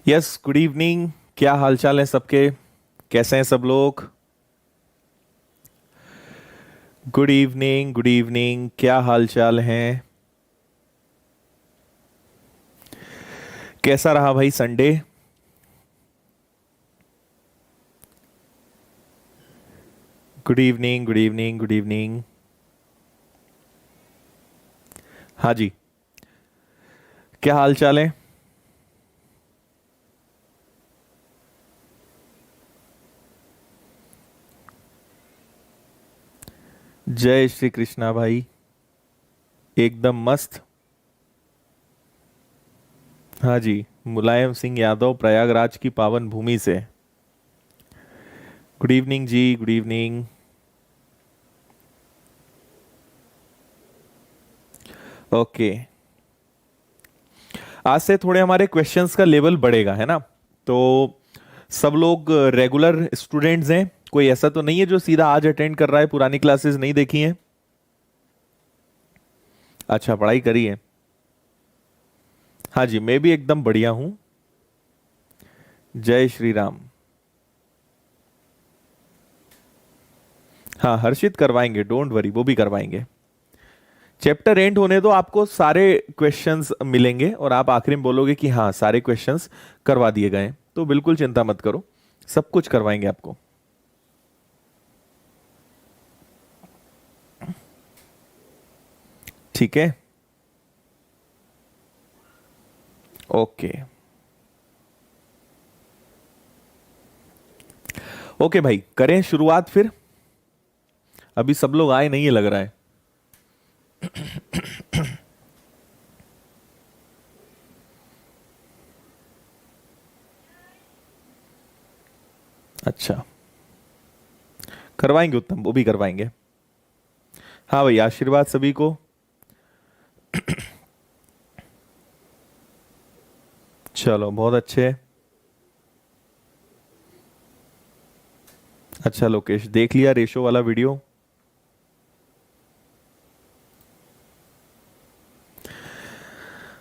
Yes, good evening. क्या हालचाल है सबके? कैसे हैं सब लोग? Good evening, good evening. क्या हालचाल हैं? कैसा रहा भाई Sunday? Good evening, good evening, good evening. हाँ जी, क्या हालचाल है? जय श्री कृष्णा भाई, एकदम मस्त। हाँ जी, मुलायम सिंह यादव प्रयागराज की पावन भूमि से। गुड इवनिंग जी, गुड इवनिंग। ओके, आज से थोड़े हमारे क्वेश्चंस का लेवल बढ़ेगा, है ना? तो सब लोग रेगुलर स्टूडेंट्स हैं? कोई ऐसा तो नहीं है जो सीधा आज अटेंड कर रहा है, पुरानी क्लासेस नहीं देखी हैं? अच्छा, पढ़ाई करी है। हाँ जी, मैं भी एकदम बढ़िया हूं। जय श्री राम। हाँ, हर्षित करवाएंगे, डोंट वरी, वो भी करवाएंगे। चैप्टर एंड होने दो, आपको सारे क्वेश्चंस मिलेंगे और आप आखिरी में बोलोगे कि हाँ सारे क्वेश्चंस करवा दिए गए। तो बिल्कुल चिंता मत करो, सब कुछ करवाएंगे आपको। ठीक है, ओके। ओके भाई, करें शुरुआत फिर? अभी सब लोग आए नहीं है लग रहा है। अच्छा, करवाएंगे उत्तम, वो भी करवाएंगे। हाँ भाई, आशीर्वाद सभी को। चलो, बहुत अच्छे। अच्छा लोकेश, देख लिया रेशो वाला वीडियो?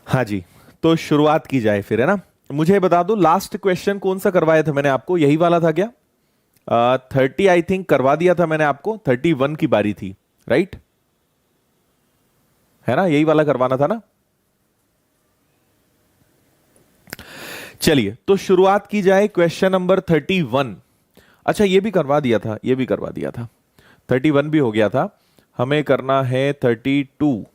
हाँ जी, तो शुरुआत की जाए फिर, है ना? मुझे बता दो, लास्ट क्वेश्चन कौन सा करवाया था मैंने आपको? यही वाला था क्या? 30 आई थिंक करवा दिया था मैंने आपको, 31 की बारी थी, राइट? है ना, यही वाला करवाना था ना? चलिए, तो शुरुआत की जाए क्वेश्चन नंबर 31। अच्छा, ये भी करवा दिया था, ये भी करवा दिया था। 31 भी हो गया था। हमें करना है 32,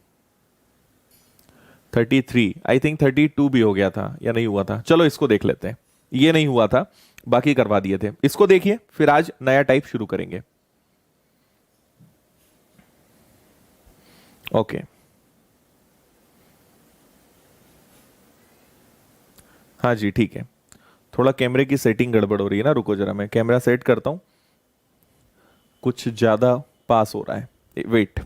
33। आई थिंक 32 भी हो गया था या नहीं हुआ था? चलो इसको देख लेते हैं। ये नहीं हुआ था, बाकी करवा दिए थे। इसको देखिए, फिर आज नया टाइप शुरू करेंगे। ओके, हाँ जी, ठीक है। थोड़ा कैमरे की सेटिंग गड़बड़ हो रही है ना, रुको जरा, मैं कैमरा सेट करता हूं। कुछ ज्यादा पास हो रहा है, वेट।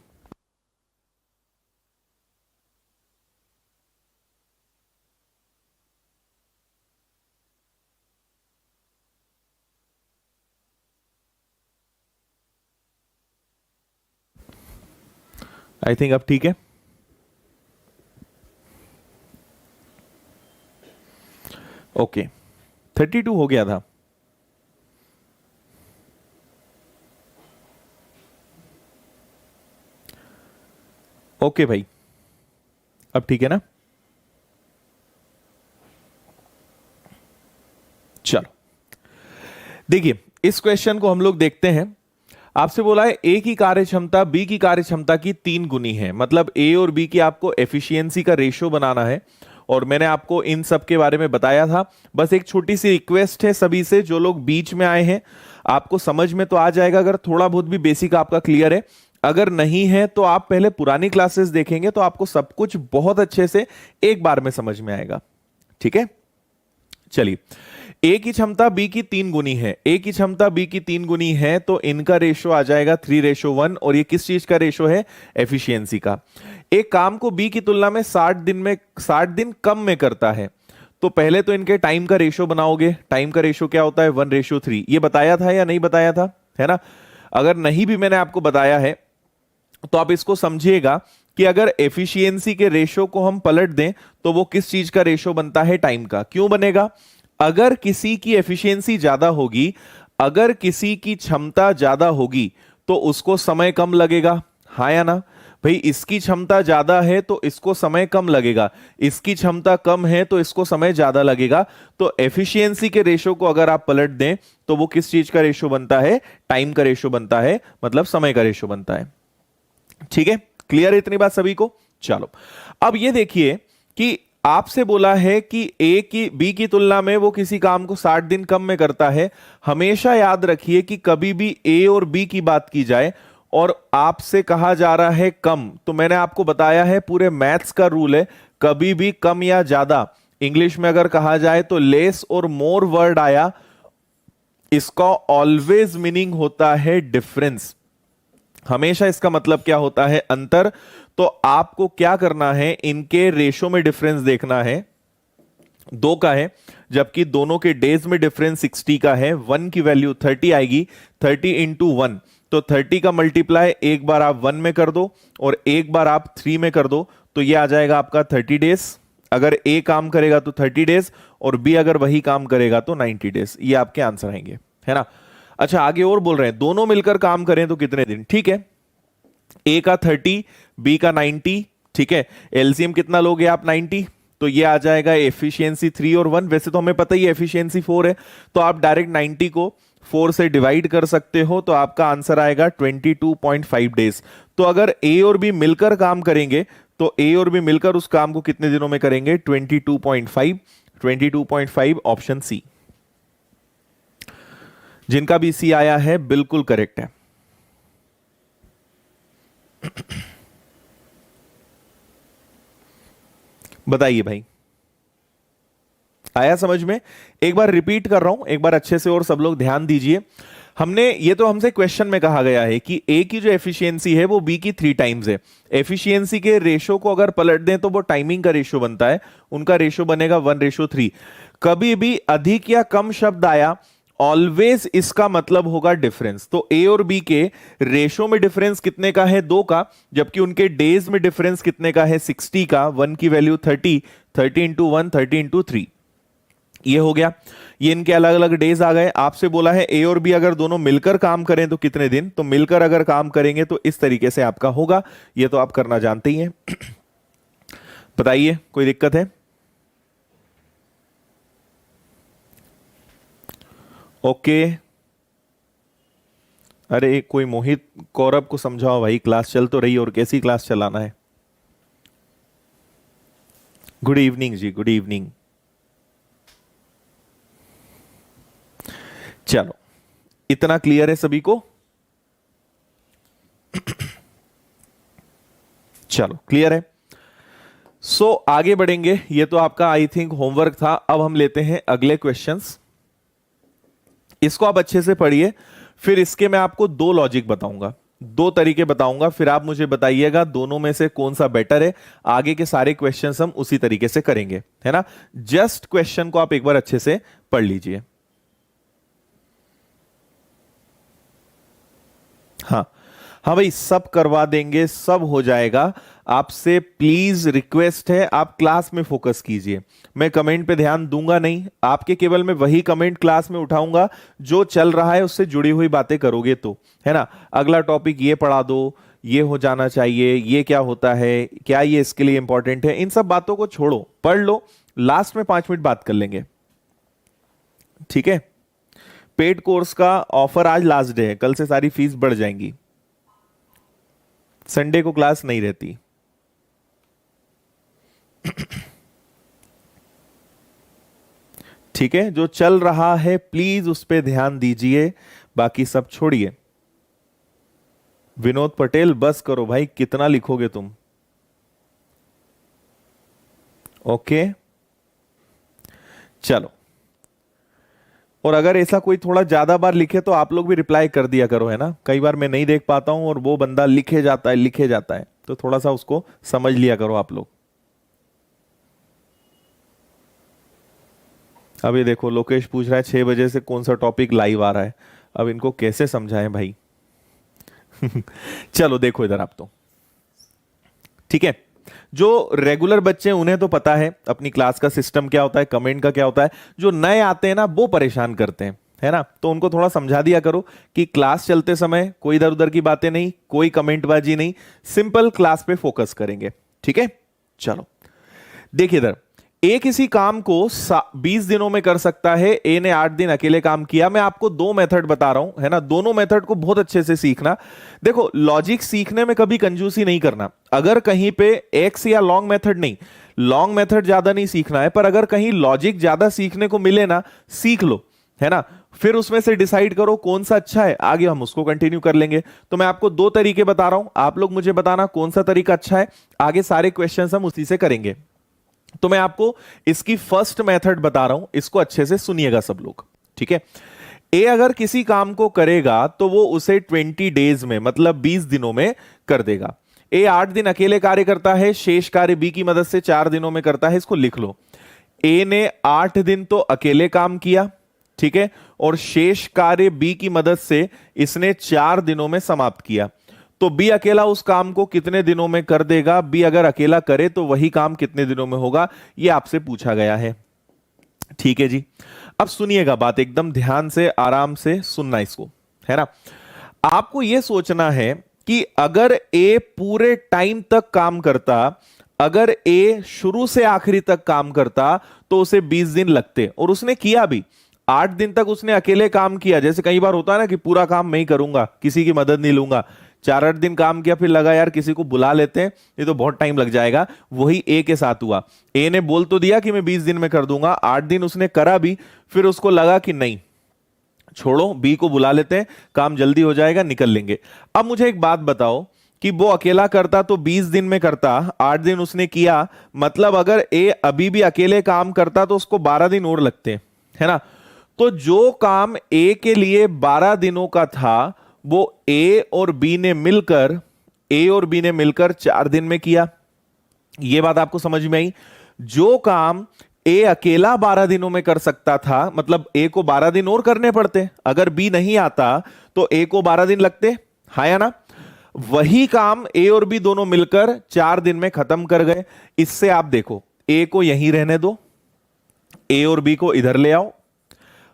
आई थिंक अब ठीक है। ओके, 32 हो गया था। ओके भाई, अब ठीक है ना? चलो, देखिए इस क्वेश्चन को हम लोग देखते हैं। आपसे बोला है ए की कार्य क्षमता बी की कार्य क्षमता की 3 गुनी है, मतलब ए और बी की आपको एफिशिएंसी का रेशियो बनाना है। और मैंने आपको इन सब के बारे में बताया था। बस एक छोटी सी रिक्वेस्ट है सभी से, जो लोग बीच में आए हैं, आपको समझ में तो आ जाएगा अगर थोड़ा बहुत भी बेसिक आपका क्लियर है। अगर नहीं है तो आप पहले पुरानी क्लासेस देखेंगे तो आपको सब कुछ बहुत अच्छे से एक बार में समझ में आएगा। ठीक है, चलिए। ए की क्षमता बी की 3 गुनी है, ए की क्षमता बी की 3 गुनी है, तो इनका रेशो आ जाएगा 3:1। और ये किस चीज का रेशो है? एफिशिएंसी का। एक काम को बी की तुलना में 60 दिन कम में करता है, तो पहले तो इनके टाइम का रेशो बनाओगे। टाइम का रेशो क्या होता है? 1:3। ये बताया था या नहीं बताया था? है ना? अगर नहीं भी मैंने आपको बताया है तो आप इसको समझिएगा कि अगर एफिशिएंसी के रेशो को हम पलट दें तो वो किस चीज का रेशो बनता है? टाइम का। क्यों बनेगा? अगर किसी की एफिशिएंसी ज्यादा होगी, अगर किसी की क्षमता ज्यादा होगी, तो उसको समय कम लगेगा। हाँ या ना भाई? इसकी क्षमता ज्यादा है तो इसको समय कम लगेगा, इसकी क्षमता कम है तो इसको समय ज्यादा लगेगा। तो एफिशिएंसी के रेशो को अगर आप पलट दें तो वो किस चीज का रेशो बनता है? टाइम का रेशो बनता है, मतलब समय का रेशो बनता है। ठीक है, क्लियर है इतनी बात सभी को? चलो, अब ये देखिए कि आपसे बोला है कि ए की बी की तुलना में वो किसी काम को 60 दिन कम में करता है। हमेशा याद रखिए कि कभी भी ए और बी की बात की जाए और आपसे कहा जा रहा है कम, तो मैंने आपको बताया है पूरे मैथ्स का रूल है, कभी भी कम या ज्यादा इंग्लिश में अगर कहा जाए तो लेस और मोर वर्ड आया, इसका ऑलवेज मीनिंग होता है डिफरेंस। हमेशा इसका मतलब क्या होता है? अंतर। तो आपको क्या करना है? इनके रेशो में डिफरेंस देखना है, 2 का है, जबकि दोनों के डेज में डिफरेंस 60 का है। 1 की वैल्यू 30 आएगी, 30 इंटू 1, तो 30 का मल्टीप्लाई एक बार आप 1 में कर दो और एक बार आप 3 में कर दो, तो ये आ जाएगा आपका 30 डेज। अगर ए काम करेगा तो 30 डेज और बी अगर वही काम करेगा तो 90 डेज। ये आपके आंसर आएंगे, है ना? अच्छा, आगे और बोल रहे हैं दोनों मिलकर काम करें तो कितने दिन? ठीक है, ए का 30, बी का 90। ठीक है, एलसीएम कितना लोगे आप? 90। तो ये आ जाएगा एफिशिएंसी 3 और 1। वैसे तो हमें पता ही एफिशिएंसी 4 है, तो आप डायरेक्ट 90 को 4 से डिवाइड कर सकते हो, तो आपका आंसर आएगा 22.5 डेज। तो अगर ए और बी मिलकर काम करेंगे तो ए और बी मिलकर उस काम को कितने दिनों में करेंगे? 22.5। 22.5 ऑप्शन सी। जिनका भी सी आया है बिल्कुल करेक्ट है। बताइए भाई, आया समझ में? एक बार रिपीट कर रहा हूं, एक बार अच्छे से और सब लोग ध्यान दीजिए। हमने ये तो हमसे क्वेश्चन में कहा गया है कि ए की जो एफिशिएंसी है वो बी की 3 टाइम्स है। एफिशिएंसी के रेशो को अगर पलट दें तो वो टाइमिंग का रेशो बनता है, उनका रेशो बनेगा 1:3। कभी भी अधिक या कम शब्द आया, ऑलवेज इसका मतलब होगा डिफरेंस। तो ए और बी के रेशो में डिफरेंस कितने का है? 2 का, जबकि उनके डेज में डिफरेंस कितने का है? 60 का। 1 की वैल्यू 30, 30 इंटू 1, 30 इंटू 3। ये हो गया, ये इनके अलग अलग डेज आ गए। आपसे बोला है ए और बी अगर दोनों मिलकर काम करें तो कितने दिन? तो मिलकर अगर काम करेंगे तो इस तरीके से आपका होगा। ये तो आप करना जानते ही हैं। बताइए, कोई दिक्कत है? ओके। अरे कोई मोहित कौरव को समझाओ भाई, क्लास चल तो रही और कैसी क्लास चलाना है। गुड इवनिंग जी, गुड इवनिंग। चलो, इतना क्लियर है सभी को? चलो, क्लियर है। आगे बढ़ेंगे। ये तो आपका आई थिंक होमवर्क था। अब हम लेते हैं अगले क्वेश्चंस। इसको आप अच्छे से पढ़िए, फिर इसके मैं आपको 2 लॉजिक बताऊंगा, 2 तरीके बताऊंगा, फिर आप मुझे बताइएगा दोनों में से कौन सा बेटर है। आगे के सारे क्वेश्चंस हम उसी तरीके से करेंगे, है ना? जस्ट क्वेश्चन को आप एक बार अच्छे से पढ़ लीजिए। हाँ हाँ भाई, सब करवा देंगे, सब हो जाएगा। आपसे प्लीज रिक्वेस्ट है, आप क्लास में फोकस कीजिए। मैं कमेंट पे ध्यान दूंगा नहीं, आपके केवल मैं वही कमेंट क्लास में उठाऊंगा जो चल रहा है, उससे जुड़ी हुई बातें करोगे तो, है ना? अगला टॉपिक ये पढ़ा दो, ये हो जाना चाहिए, ये क्या होता है, क्या ये इसके लिए इंपॉर्टेंट है, इन सब बातों को छोड़ो, पढ़ लो। लास्ट में 5 मिनट बात कर लेंगे, ठीक है? पेड कोर्स का ऑफर आज लास्ट डे है, कल से सारी फीस बढ़ जाएंगी। संडे को क्लास नहीं रहती। ठीक है, जो चल रहा है प्लीज उस पर ध्यान दीजिए, बाकी सब छोड़िए। विनोद पटेल बस करो भाई, कितना लिखोगे तुम। ओके चलो, और अगर ऐसा कोई थोड़ा ज्यादा बार लिखे तो आप लोग भी रिप्लाई कर दिया करो, है ना। कई बार मैं नहीं देख पाता हूं और वो बंदा लिखे जाता है लिखे जाता है, तो थोड़ा सा उसको समझ लिया करो आप लोग। अब ये देखो लोकेश पूछ रहा है 6 बजे से कौन सा टॉपिक लाइव आ रहा है, अब इनको कैसे समझाएं भाई। चलो देखो इधर आप, तो ठीक है, जो रेगुलर बच्चे हैं उन्हें तो पता है अपनी क्लास का सिस्टम क्या होता है, कमेंट का क्या होता है। जो नए आते हैं ना वो परेशान करते हैं, है ना, तो उनको थोड़ा समझा दिया करो कि क्लास चलते समय कोई इधर उधर की बातें नहीं, कोई कमेंटबाजी नहीं, सिंपल क्लास पे फोकस करेंगे, ठीक है। चलो देखिए इधर, ए किसी काम को 20 दिनों में कर सकता है, ए ने 8 दिन अकेले काम किया। मैं आपको दो मेथड बता रहा हूं, है ना, दोनों मेथड को बहुत अच्छे से सीखना। देखो लॉजिक सीखने में कभी कंजूसी नहीं करना। अगर कहीं पे एक्स या लॉन्ग मेथड नहीं, लॉन्ग मेथड ज्यादा नहीं सीखना है, पर अगर कहीं लॉजिक ज्यादा सीखने को मिले ना, सीख लो, है ना, फिर उसमें से डिसाइड करो कौन सा अच्छा है, आगे हम उसको कंटिन्यू कर लेंगे। तो मैं आपको दो तरीके बता रहा हूं, आप लोग मुझे बताना कौन सा तरीका अच्छा है, आगे सारे क्वेश्चंस हम उसी से करेंगे। तो मैं आपको इसकी फर्स्ट मेथड बता रहा हूं, इसको अच्छे से सुनिएगा सब लोग, ठीक है। ए अगर किसी काम को करेगा तो वो उसे 20 डेज में, मतलब 20 दिनों में कर देगा। ए 8 दिन अकेले कार्य करता है, शेष कार्य बी की मदद से 4 दिनों में करता है। इसको लिख लो, ए ने 8 दिन तो अकेले काम किया, ठीक है, और शेष कार्य बी की मदद से इसने 4 दिनों में समाप्त किया। तो बी अकेला उस काम को कितने दिनों में कर देगा, बी अगर अकेला करे तो वही काम कितने दिनों में होगा, यह आपसे पूछा गया है, ठीक है जी। अब सुनिएगा बात, एकदम ध्यान से आराम से सुनना इसको, है ना। आपको यह सोचना है कि अगर ए पूरे टाइम तक काम करता, अगर ए शुरू से आखिरी तक काम करता तो उसे 20 दिन लगते, और उसने किया भी। 8 दिन तक उसने अकेले काम किया, जैसे कई बार होता है ना कि पूरा काम मैं ही करूंगा, किसी की मदद नहीं लूंगा। 4-8 दिन काम किया, फिर लगा यार किसी को बुला लेते हैं, ये तो बहुत टाइम लग जाएगा। वही ए के साथ हुआ, ए ने बोल तो दिया कि मैं 20 दिन में कर दूंगा, 8 दिन उसने करा भी, फिर उसको लगा कि नहीं छोड़ो बी को बुला लेते हैं, काम जल्दी हो जाएगा, निकल लेंगे। अब मुझे एक बात बताओ कि वो अकेला करता तो 20 दिन में करता, 8 दिन उसने किया, मतलब अगर ए अभी भी अकेले काम करता तो उसको 12 दिन और लगते, है ना। तो जो काम ए के लिए 12 दिनों का था वो ए और बी ने मिलकर 4 दिन में किया। यह बात आपको समझ में आई। जो काम ए अकेला 12 दिनों में कर सकता था, मतलब ए को 12 दिन और करने पड़ते, अगर बी नहीं आता तो ए को 12 दिन लगते, हाँ या ना। वही काम ए और बी दोनों मिलकर 4 दिन में खत्म कर गए। इससे आप देखो, ए को यहीं रहने दो, ए और बी को इधर ले आओ,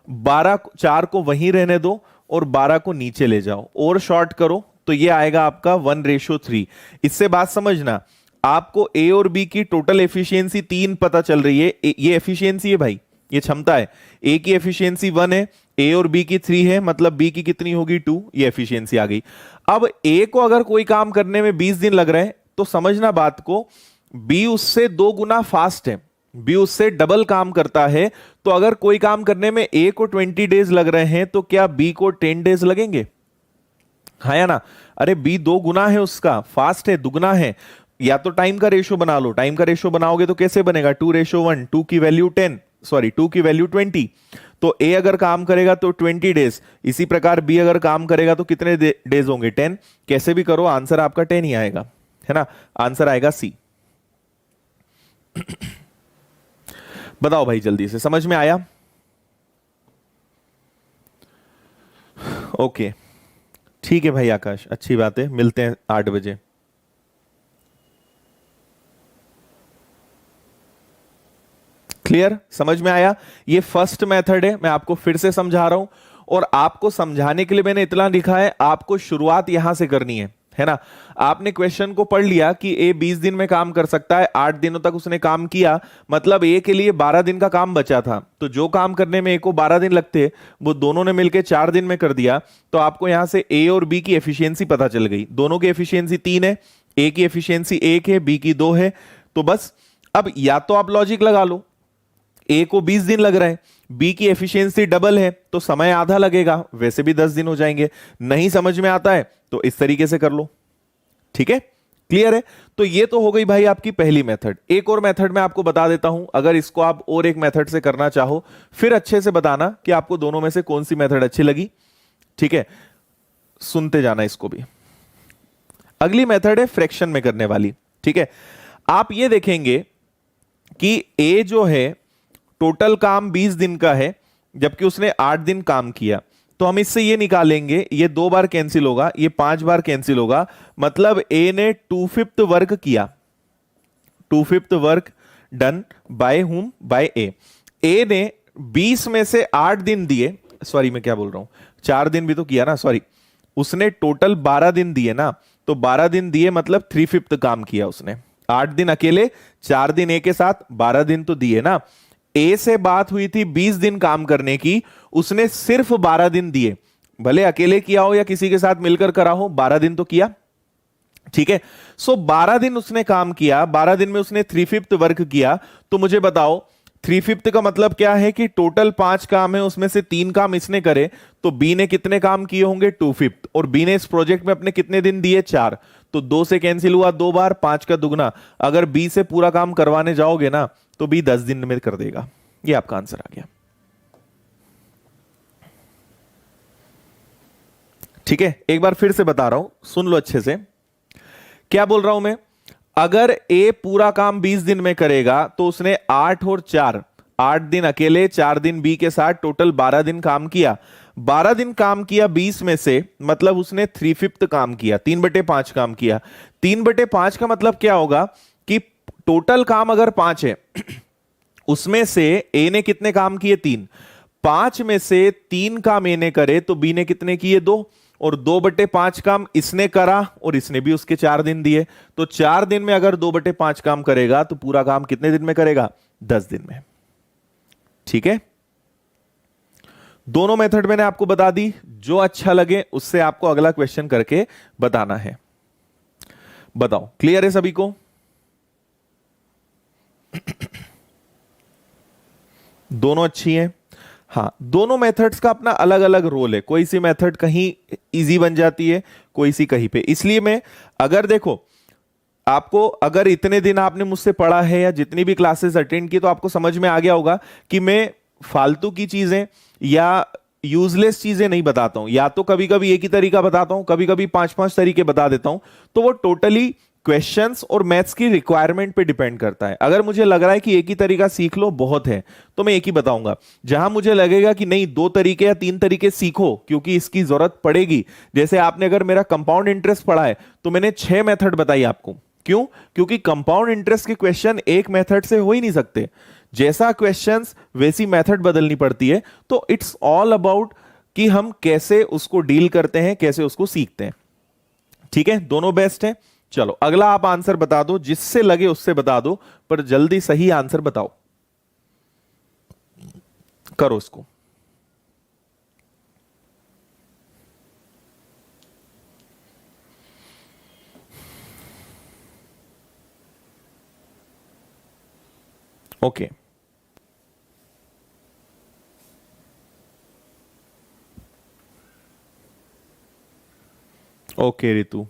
4 को वहीं रहने दो और 12 को नीचे ले जाओ, और शॉर्ट करो तो ये आएगा आपका 1:3। इससे बात समझना, आपको ए और बी की टोटल एफिशिएंसी 3 पता चल रही है, ये एफिशिएंसी है भाई, ये क्षमता है। ए की एफिशिएंसी 1 है, ए और बी की 3 है, मतलब बी की कितनी होगी 2, ये एफिशिएंसी आ गई। अब ए को अगर कोई काम करने में 20 दिन लग रहे हैं तो समझना बात को, बी उससे 2 गुना फास्ट है, बी उससे डबल काम करता है। तो अगर कोई काम करने में ए को 20 डेज लग रहे हैं तो क्या बी को 10 डेज लगेंगे, हाँ या ना। अरे बी 2 गुना है, उसका फास्ट है, दुगना है। या तो टाइम का रेशो बना लो, टाइम का रेशो बनाओगे तो कैसे बनेगा, 2:1, 2 की वैल्यू 10, सॉरी 2 की वैल्यू 20। तो ए अगर काम करेगा तो 20 डेज, इसी प्रकार बी अगर काम करेगा तो कितने डेज होंगे, 10। कैसे भी करो आंसर आपका 10 ही आएगा, है ना, आंसर आएगा सी। बताओ भाई जल्दी से, समझ में आया। ओके ठीक है भाई आकाश, अच्छी बात है, मिलते हैं 8 बजे। क्लियर, समझ में आया। ये फर्स्ट मेथड है, मैं आपको फिर से समझा रहा हूं, और आपको समझाने के लिए मैंने इतना लिखा है, आपको शुरुआत यहां से करनी है ना। आपने क्वेश्चन को पढ़ लिया कि ए 20 दिन में काम कर सकता है, 8 दिनों तक उसने काम किया, मतलब ए के लिए 12 दिन का काम बचा था। तो जो काम करने में ए को 12 दिन लगते वो दोनों ने मिलकर 4 दिन में कर दिया। तो आपको यहां से ए और बी की एफिशिएंसी पता चल गई, दोनों की एफिशिएंसी 3 है, ए की एफिशिएंसी 1 है, बी की 2 है। तो बस अब या तो आप लॉजिक लगा लो, ए को 20 दिन लग रहे हैं, बी की एफिशिएंसी डबल है तो समय आधा लगेगा, वैसे भी 10 दिन हो जाएंगे। नहीं समझ में आता है तो इस तरीके से कर लो। ठीक है, क्लियर है? तो ये तो हो गई भाई आपकी पहली मेथड। एक और मेथड मैं आपको बता देता हूं, अगर इसको आप और एक मेथड से करना चाहो फिर अच्छे से बताना कि आपको दोनों में से कौन सी मेथड अच्छी लगी। ठीक है, सुनते जाना इसको भी। अगली मेथड है फ्रैक्शन में करने वाली। ठीक है, आप ये देखेंगे कि ए जो है टोटल काम 20 दिन का है जबकि उसने 8 दिन काम किया, तो हम इससे ये निकालेंगे, ये 2 बार कैंसिल होगा, ये 5 बार कैंसिल होगा, मतलब ए ने 2/5 वर्क किया। 2/5 work done by whom, by A. A ने 20 में से 8 दिन दिए, सॉरी मैं क्या बोल रहा हूं, 4 दिन भी तो किया ना, सॉरी, उसने टोटल 12 दिन दिए ना, तो 12 दिन दिए मतलब 3/5 काम किया उसने। 8 दिन अकेले, 4 दिन ए के साथ, 12 दिन तो दिए ना। ए से बात हुई थी 20 दिन काम करने की, उसने सिर्फ 12 दिन दिए, भले अकेले किया हो या किसी के साथ मिलकर करा हो, 12 दिन तो किया। ठीक है, सो 12 दिन उसने काम किया, 12 दिन में उसने 3/5 वर्क किया। तो मुझे बताओ 3/5 का मतलब क्या है कि टोटल 5 काम है, उसमें से 3 काम इसने करे, तो बी ने कितने काम किए होंगे 2/5, और बी ने इस प्रोजेक्ट में अपने कितने दिन दिए 4, तो 2 से कैंसिल हुआ 2 बार, 5 का दुगना। अगर बी से पूरा काम करवाने जाओगे ना तो बी 10 दिन में कर देगा। ये आपका आंसर आ गया। ठीक है, एक बार फिर से बता रहा हूं, सुन लो अच्छे से। क्या बोल रहा हूं मैं, अगर ए पूरा काम 20 दिन में करेगा तो उसने 8 और 4, 8 दिन अकेले, 4 दिन बी के साथ, टोटल 12 दिन काम किया। 12 दिन काम किया 20 में से, मतलब उसने 3/5 काम किया, 3/5 काम किया। 3/5 का मतलब क्या होगा कि टोटल काम अगर 5 है उसमें से ए ने कितने काम किए 3, 5 में से 3 काम ए ने करे तो बी ने कितने किए 2, और 2/5 काम इसने करा और इसने भी उसके 4 दिन दिए, तो 4 दिन में अगर 2/5 काम करेगा तो पूरा काम कितने दिन में करेगा 10 दिन में। ठीक है, दोनों मेथड मैंने आपको बता दी, जो अच्छा लगे उससे आपको अगला क्वेश्चन करके बताना है। बताओ क्लियर है सभी को? दोनों अच्छी हैं। हाँ, दोनों मेथड्स का अपना अलग अलग रोल है, कोई सी मेथड कहीं इजी बन जाती है, कोई सी कहीं पे। इसलिए मैं, अगर देखो आपको, अगर इतने दिन आपने मुझसे पढ़ा है या जितनी भी क्लासेस अटेंड की, तो आपको समझ में आ गया होगा कि मैं फालतू की चीजें या यूजलेस चीजें नहीं बताता हूं, या तो कभी कभी एक ही तरीका बताता हूं, कभी कभी 5-5 तरीके बता देता हूं, तो वो टोटली क्वेश्चंस और मैथ्स की रिक्वायरमेंट पे डिपेंड करता है। अगर मुझे लग रहा है कि एक ही तरीका सीख लो बहुत है तो मैं एक ही बताऊंगा, जहां मुझे लगेगा कि नहीं 2 तरीके या 3 तरीके सीखो क्योंकि इसकी जरूरत पड़ेगी, जैसे आपने अगर मेरा कंपाउंड इंटरेस्ट पढ़ा है तो मैंने 6 मेथड बताई आपको। क्यों? क्योंकि कंपाउंड इंटरेस्ट के क्वेश्चन एक मेथड से हो ही नहीं सकते, जैसा क्वेश्चंस वैसी मेथड बदलनी पड़ती है। तो इट्स ऑल अबाउट कि हम कैसे उसको डील करते हैं, कैसे उसको सीखते हैं। ठीक है, दोनों बेस्ट है। चलो अगला आप आंसर बता दो, जिससे लगे उससे बता दो, पर जल्दी सही आंसर बताओ, करो इसको। ओके, ओके रितु,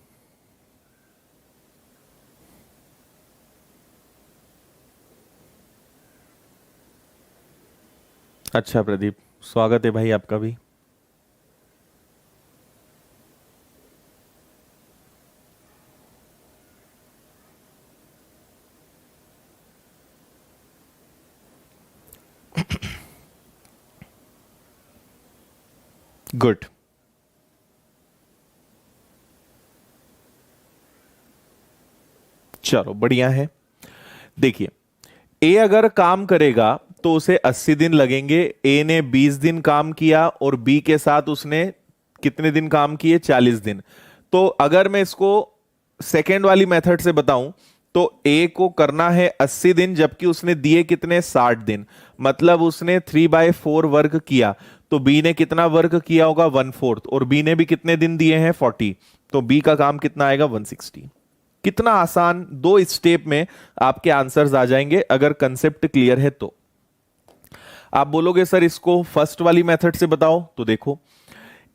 अच्छा प्रदीप, स्वागत है भाई आपका भी। गुड, चलो बढ़िया है। देखिए, ए अगर काम करेगा तो उसे 80 दिन लगेंगे। ए ने 20 दिन काम किया और बी के साथ उसने कितने दिन काम किए 40 दिन। तो अगर मैं इसको सेकेंड वाली मेथड से बताऊं तो ए को करना है 80 दिन जबकि उसने दिए कितने 60 दिन, मतलब उसने 3/4 वर्क किया। तो बी ने कितना वर्क किया होगा 1/4, और बी ने भी कितने दिन दिए हैं 40, तो बी का काम कितना आएगा 160। कितना आसान, 2 स्टेप में आपके आंसर्स आ जाएंगे अगर कंसेप्ट क्लियर है तो। आप बोलोगे सर इसको फर्स्ट वाली मेथड से बताओ, तो देखो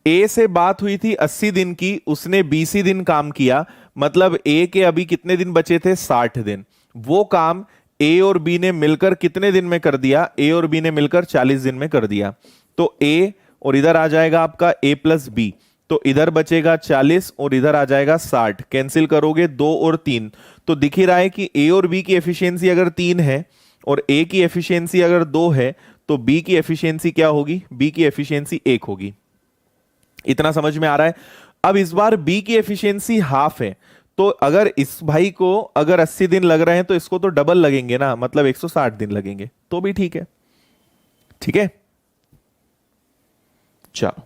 ए से बात हुई थी 80 दिन की, उसने 20 दिन काम किया, मतलब ए के अभी कितने दिन बचे थे, 60 दिन। वो काम ए और बी ने मिलकर कितने दिन में कर दिया, ए और बी ने मिलकर 40 दिन में कर दिया। तो ए और इधर आ जाएगा आपका ए प्लस बी, तो इधर बचेगा 40 और इधर आ जाएगा 60। कैंसिल करोगे 2 और 3, तो दिख ही रहा है कि ए और बी की एफिशिएंसी अगर 3 है और ए की एफिशिएंसी अगर 2 है, तो बी की एफिशिएंसी क्या होगी, बी की एफिशिएंसी 1 होगी। इतना समझ में आ रहा है। अब इस बार बी की एफिशिएंसी हाफ है, तो अगर इस भाई को अगर 80 दिन लग रहे हैं तो इसको तो डबल लगेंगे ना, मतलब 160 दिन लगेंगे, तो भी ठीक है। ठीक है, चलो,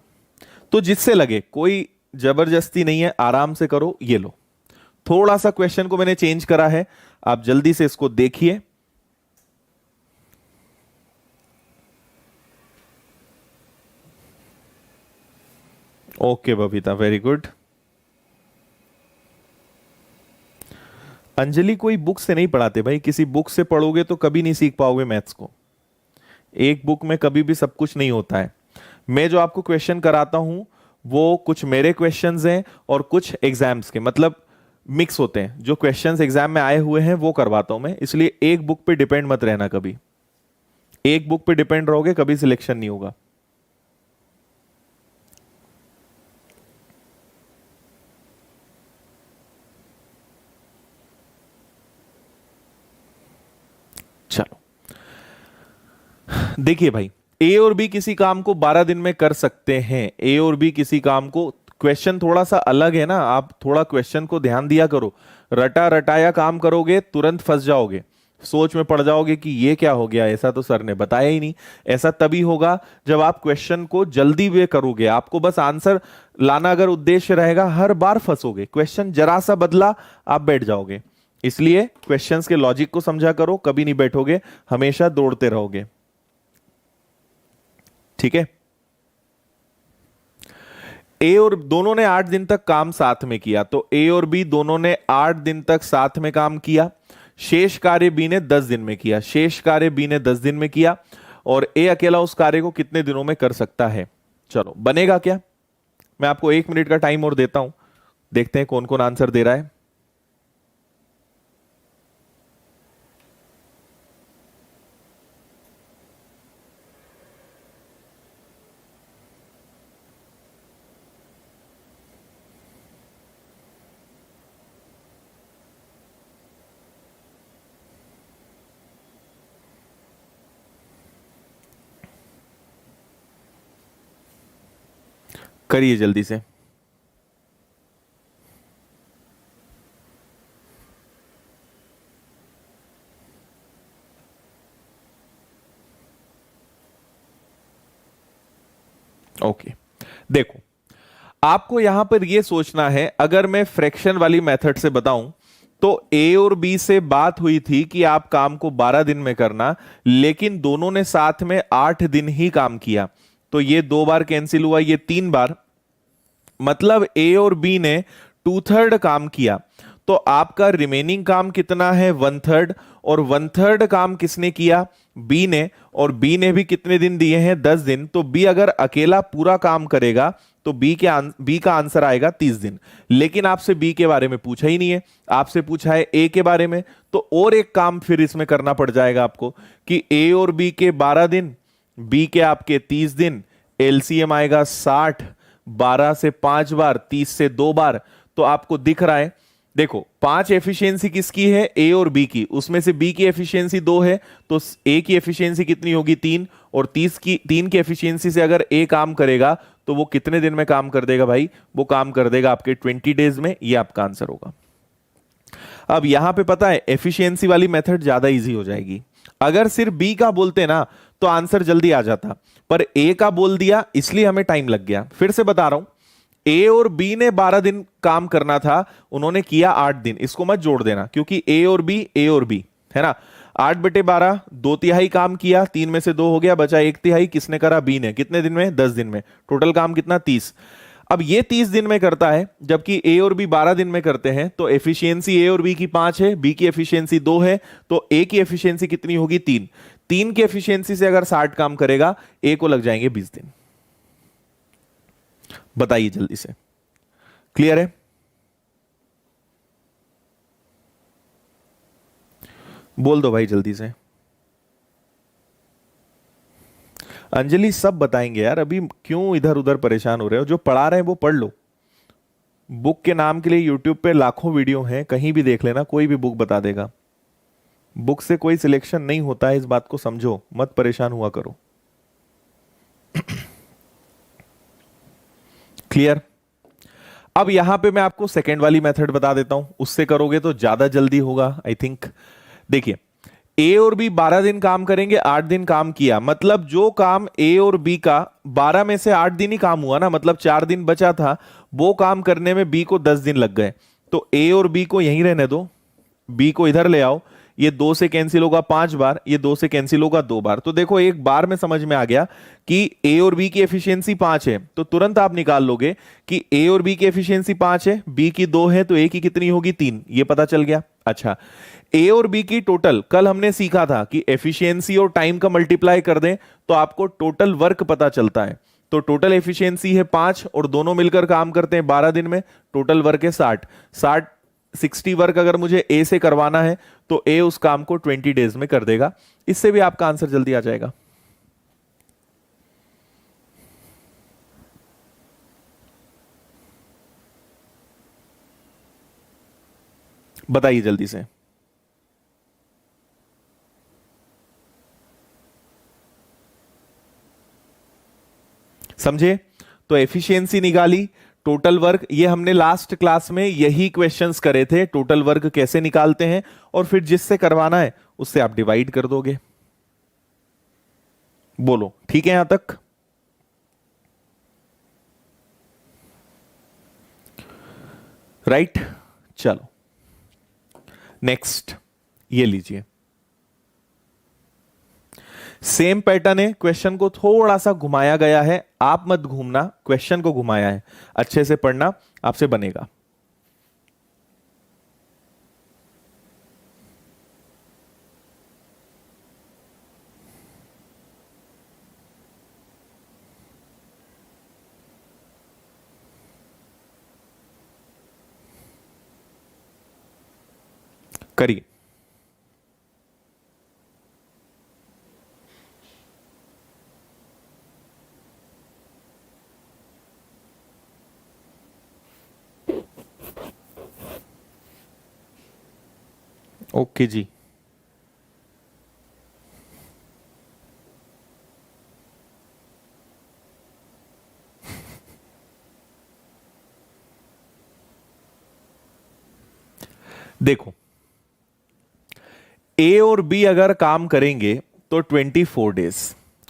तो जिससे लगे, कोई जबरदस्ती नहीं है, आराम से करो। ये लो, थोड़ा सा क्वेश्चन को मैंने चेंज करा है, आप जल्दी से इसको देखिए। Okay Babita, very good. Anjali, कोई बुक से नहीं पढ़ाते भाई, किसी बुक से पढ़ोगे तो कभी नहीं सीख पाओगे मैथ्स को। एक बुक में कभी भी सब कुछ नहीं होता है। मैं जो आपको क्वेश्चन कराता हूं वो कुछ मेरे क्वेश्चंस हैं और कुछ एग्जाम्स के, मतलब मिक्स होते हैं। जो क्वेश्चंस एग्जाम में आए हुए हैं वो करवाता हूं मैं, इसलिए एक बुक पे डिपेंड मत रहना कभी। एक बुक पे डिपेंड रहोगे कभी सिलेक्शन नहीं होगा। चलो देखिए भाई, ए और बी किसी काम को 12 दिन में कर सकते हैं। ए और बी किसी काम को, क्वेश्चन थोड़ा सा अलग है ना, आप थोड़ा क्वेश्चन को ध्यान दिया करो। रटा रटाया काम करोगे तुरंत फंस जाओगे, सोच में पड़ जाओगे कि ये क्या हो गया, ऐसा तो सर ने बताया ही नहीं। ऐसा तभी होगा जब आप क्वेश्चन को जल्दी वे करोगे। आपको बस आंसर लाना अगर उद्देश्य रहेगा, हर बार फंसोगे। क्वेश्चन जरा सा बदला आप बैठ जाओगे। इसलिए क्वेश्चंस के लॉजिक को समझा करो, कभी नहीं बैठोगे, हमेशा दौड़ते रहोगे। ठीक है, ए और दोनों ने 8 दिन तक काम साथ में किया, तो ए और बी दोनों ने 8 दिन तक साथ में काम किया। शेष कार्य बी ने 10 दिन में किया, शेष कार्य बी ने 10 दिन में किया, और ए अकेला उस कार्य को कितने दिनों में कर सकता है। चलो बनेगा क्या, मैं आपको 1 मिनट का टाइम और देता हूं, देखते हैं कौन कौन आंसर दे रहा है। करिए जल्दी से। ओके, देखो आपको यहां पर यह सोचना है, अगर मैं फ्रैक्शन वाली मेथड से बताऊं तो ए और बी से बात हुई थी कि आप काम को 12 दिन में करना, लेकिन दोनों ने साथ में 8 दिन ही काम किया, तो ये 2 बार कैंसिल हुआ, ये 3 बार, मतलब ए और बी ने 2/3 काम किया। तो आपका रिमेनिंग काम कितना है, 1/3, और 1/3 काम किसने किया, बी ने, और बी ने भी कितने दिन दिए हैं, 10 दिन। तो बी अगर अकेला पूरा काम करेगा तो बी का आंसर आएगा 30 दिन। लेकिन आपसे बी के बारे में पूछा ही नहीं है, आपसे पूछा है ए के बारे में, तो और एक काम फिर इसमें करना पड़ जाएगा आपको कि ए और बी के 12 दिन, बी के आपके 30 दिन, एलसीएम आएगा 60, 12 से 5 बार, 30 से 2 बार, तो आपको दिख रहा है। देखो 5 एफिशिएंसी किसकी है, ए और बी की, उसमें से बी की एफिशिएंसी 2 है, तो ए की एफिशिएंसी कितनी होगी, 3, और 3 की एफिशिएंसी से अगर ए काम करेगा तो वो कितने दिन में काम कर देगा भाई, वो काम कर देगा आपके 20 डेज में। ये आपका आंसर होगा। अब यहां पे पता है एफिशिएंसी वाली मेथड ज्यादा इजी हो जाएगी। अगर सिर्फ बी का बोलते ना तो आंसर जल्दी आ जाता, पर ए का बोल दिया इसलिए हमें टाइम लग गया। फिर से बता रहा हूं, ए और बी ने 12 दिन काम करना था, उन्होंने किया 8 दिन। इसको मत जोड़ देना क्योंकि ए और बी है ना। 8/12, 2/3 काम किया, 3 में से 2 हो गया, बचा 1/3। किसने करा, बी ने। कितने दिन में, 10 दिन में। टोटल काम कितना, 30। अब ये 30 दिन में करता है, जबकि ए और बी 12 दिन में करते हैं, तो एफिशिएंसी ए और बी की 5 है, बी की एफिशिएंसी 2 है, तो ए की एफिशिएंसी कितनी होगी, 3। 3 की एफिशिएंसी से अगर 60 काम करेगा, ए को लग जाएंगे 20 दिन। बताइए जल्दी से, क्लियर है? बोल दो भाई जल्दी से। अंजलि सब बताएंगे यार, अभी क्यों इधर उधर परेशान हो रहे हो? जो पढ़ा रहे हैं वो पढ़ लो। बुक के नाम के लिए यूट्यूब पे लाखों वीडियो हैं, कहीं भी देख लेना, कोई भी बुक बता देगा। बुक से कोई सिलेक्शन नहीं होता है, इस बात को समझो, मत परेशान हुआ करो। क्लियर? अब यहां पे मैं आपको सेकेंड वाली मेथड बता देता हूं, उससे करोगे तो ज्यादा जल्दी होगा आई थिंक। देखिए, ए और बी 12 दिन काम करेंगे, 8 दिन काम किया, मतलब जो काम ए और बी का 12 में से 8 दिन ही काम हुआ ना, मतलब 4 दिन बचा था, वो काम करने में बी को 10 दिन लग गए। तो ए और बी को यहीं रहने दो, बी को इधर ले आओ, ये 2 से कैंसिल होगा 5 बार, ये 2 से कैंसिल होगा 2 बार। तो देखो एक बार में समझ में आ गया कि ए और बी की एफिशिएंसी 5 है, तो तुरंत आप निकाल लोगे कि ए और बी की एफिशिएंसी 5 है, बी की 2 है, तो ए की कितनी होगी 3, ये पता चल गया। अच्छा, ए और बी की टोटल, कल हमने सीखा था कि एफिशिएंसी और टाइम का मल्टीप्लाई कर दें तो आपको टोटल वर्क पता चलता है। तो टोटल एफिशिएंसी है 5 और दोनों मिलकर काम करते हैं 12 दिन में, टोटल वर्क है 60 वर्क अगर मुझे ए से करवाना है तो ए उस काम को 20 डेज में कर देगा। इससे भी आपका आंसर जल्दी आ जाएगा। बताइए जल्दी से। समझे? तो एफिशिएंसी निकाली, टोटल वर्क, ये हमने लास्ट क्लास में यही क्वेश्चंस करे थे, टोटल वर्क कैसे निकालते हैं, और फिर जिससे करवाना है उससे आप डिवाइड कर दोगे। बोलो ठीक है यहां तक? राइट, चलो नेक्स्ट ये लीजिए। सेम पैटर्न है, क्वेश्चन को थोड़ा सा घुमाया गया है, आप मत घूमना, क्वेश्चन को घुमाया है, अच्छे से पढ़ना, आपसे बनेगा। करिए। ओके जी, देखो ए और बी अगर काम करेंगे तो 24 डेज,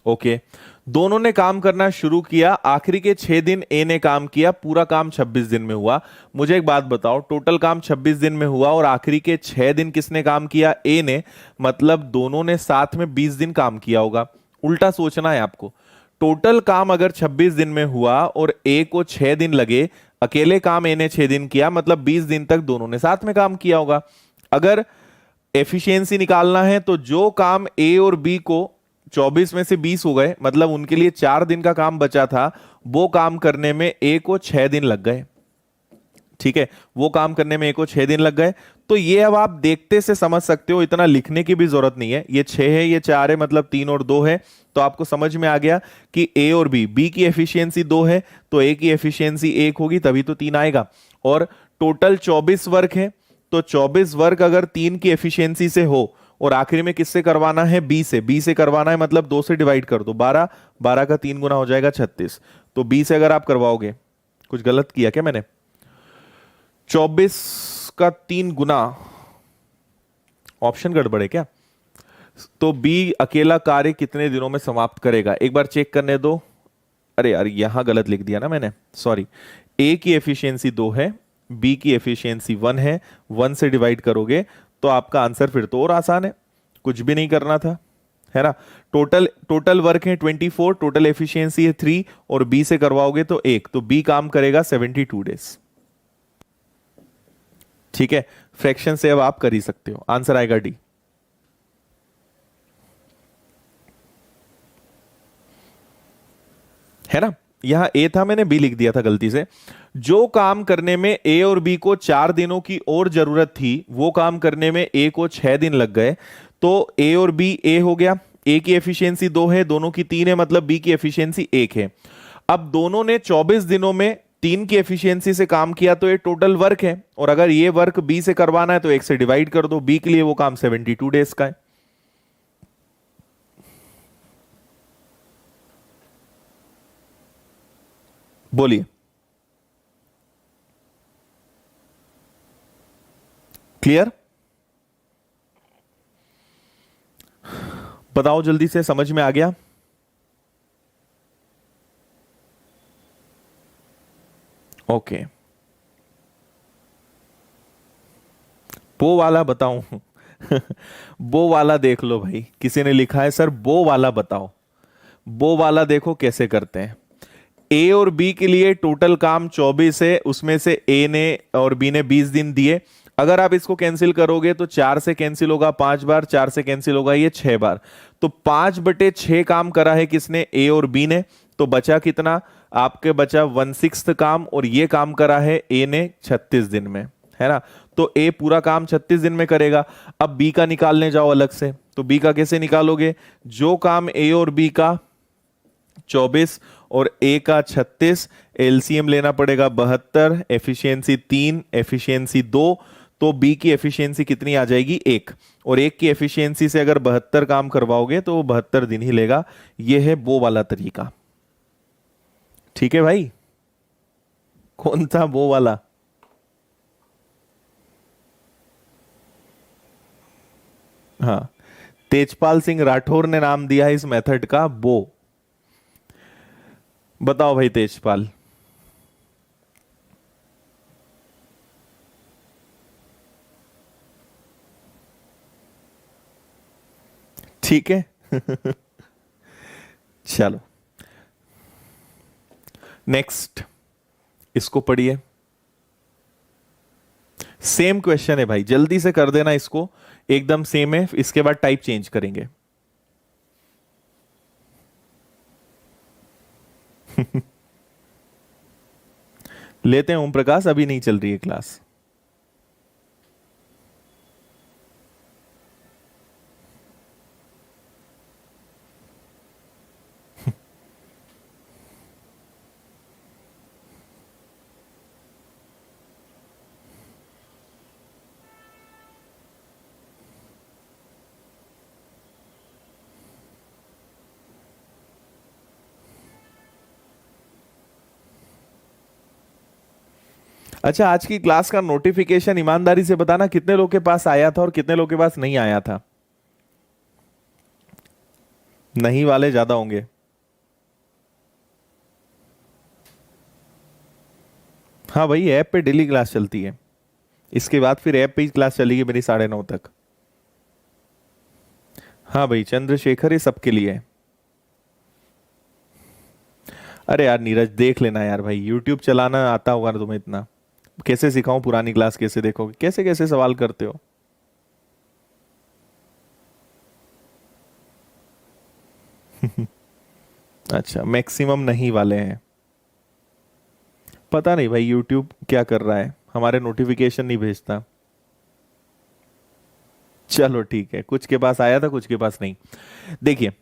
ओके। दोनों ने काम करना शुरू किया, आखिरी के 6 दिन ए ने काम किया, पूरा काम 26 दिन में हुआ। मुझे एक बात बताओ, टोटल काम 26 दिन में हुआ और आखिरी के 6 दिन किसने काम किया? ए ने, मतलब दोनों ने साथ में 20 दिन काम किया होगा। उल्टा सोचना है आपको, टोटल काम अगर 26 दिन में हुआ और ए को 6 दिन लगे, अकेले काम ए ने 6 दिन किया, मतलब 20 दिन तक दोनों ने साथ में काम किया होगा। अगर एफिशिएंसी निकालना है तो जो काम ए और बी को 24 में से 20 हो गए, मतलब उनके लिए 4 दिन का काम बचा था, वो काम करने में ए को 6 दिन लग गए। ठीक है, वो काम करने में ए को 6 दिन लग गए। तो ये अब आप देखते से समझ सकते हो, इतना लिखने की भी जरूरत नहीं है। ये 6 है, ये 4 है, मतलब 3 और 2 है, तो आपको समझ में आ गया कि ए और बी की एफिशिएंसी 2 है तो ए की एफिशिएंसी 1 होगी, तभी तो 3 आएगा। और टोटल 24 वर्क है, तो 24 वर्क अगर 3 की एफिशिएंसी से हो और आखिरी में किससे करवाना है? बी से करवाना है, मतलब 2 से डिवाइड कर दो, 12, 12 का 3 गुना हो जाएगा 36। तो बी से अगर आप करवाओगे, कुछ गलत किया क्या मैंने? 24 का 3 गुना, ऑप्शन गड़बड़ है क्या? तो बी अकेला कार्य कितने दिनों में समाप्त करेगा, एक बार चेक करने दो। अरे यार यहां गलत लिख दिया ना मैंने, सॉरी। ए की एफिशिएंसी 2 है, बी की एफिशिएंसी 1 है, 1 से डिवाइड करोगे तो आपका आंसर फिर तो और आसान है, कुछ भी नहीं करना था, है ना। टोटल वर्क है 24, टोटल एफिशिएंसी है 3 और बी से करवाओगे तो 1, तो बी काम करेगा 72 डेज। ठीक है, फ्रैक्शन से अब आप कर ही सकते हो, आंसर आएगा डी। है ना। यहां ए था, मैंने बी लिख दिया था गलती से। जो काम करने में ए और बी को 4 दिनों की और जरूरत थी, वो काम करने में ए को 6 दिन लग गए। तो ए और बी, ए हो गया, ए की एफिशिएंसी 2 है, दोनों की 3 है, मतलब बी की एफिशिएंसी 1 है। अब दोनों ने 24 दिनों में 3 की एफिशिएंसी से काम किया, तो ये टोटल वर्क है। और अगर ये वर्क बी से करवाना है तो 1 से डिवाइड कर दो, बी के लिए वो काम 72 डेज का है। बोलिए, क्लियर? बताओ जल्दी से, समझ में आ गया? ओके, बो वाला बताऊं? बो वाला देख लो भाई, किसी ने लिखा है सर बो वाला बताओ। बो वाला देखो कैसे करते हैं। ए और बी के लिए टोटल काम 24 है, उसमें से ए ने और बी ने 20 दिन दिए। अगर आप इसको कैंसिल करोगे तो 4 से कैंसिल होगा 5 बार, 4 से कैंसिल होगा ये 6 बार। तो 5/6 काम करा है किसने? ए और बी ने। तो बचा कितना आपके? बचा 1/6 काम, और ये काम करा है ए ने 36 दिन में, है ना। तो ए पूरा काम 36 दिन में करेगा। अब बी का निकालने जाओ अलग से, तो बी का कैसे निकालोगे? जो काम ए और बी का 24 और ए का 36, एलसीएम लेना पड़ेगा 72, एफिशिएंसी 3, एफिशिएंसी 2। तो बी की एफिशिएंसी कितनी आ जाएगी? 1। और एक की एफिशिएंसी से अगर 72 काम करवाओगे तो वो 72 दिन ही लेगा। ये है वो वाला तरीका। ठीक है भाई? कौन था वो वाला? हाँ, तेजपाल सिंह राठौर ने नाम दिया है इस मेथड का बो। बताओ भाई तेजपाल। ठीक है। चलो नेक्स्ट, इसको पढ़िए। सेम क्वेश्चन है भाई, जल्दी से कर देना इसको, एकदम सेम है, इसके बाद टाइप चेंज करेंगे। लेते हैं ओम प्रकाश, अभी नहीं चल रही है क्लास। अच्छा, आज की क्लास का नोटिफिकेशन ईमानदारी से बताना कितने लोग के पास आया था और कितने लोग के पास नहीं आया था? नहीं वाले ज्यादा होंगे। हाँ भाई, ऐप पे डेली क्लास चलती है, इसके बाद फिर ऐप पे ही क्लास चलेगी मेरी 9:30 तक। हाँ भाई, चंद्रशेखर ये सबके लिए है। अरे यार नीरज, देख लेना यार भाई, यूट्यूब चलाना आता होगा ना तुम्हें इतना। कैसे सिखाऊं पुरानी क्लास, कैसे देखोगे, कैसे कैसे सवाल करते हो? अच्छा, मैक्सिमम नहीं वाले हैं। पता नहीं भाई यूट्यूब क्या कर रहा है, हमारे नोटिफिकेशन नहीं भेजता। चलो ठीक है, कुछ के पास आया था कुछ के पास नहीं। देखिए,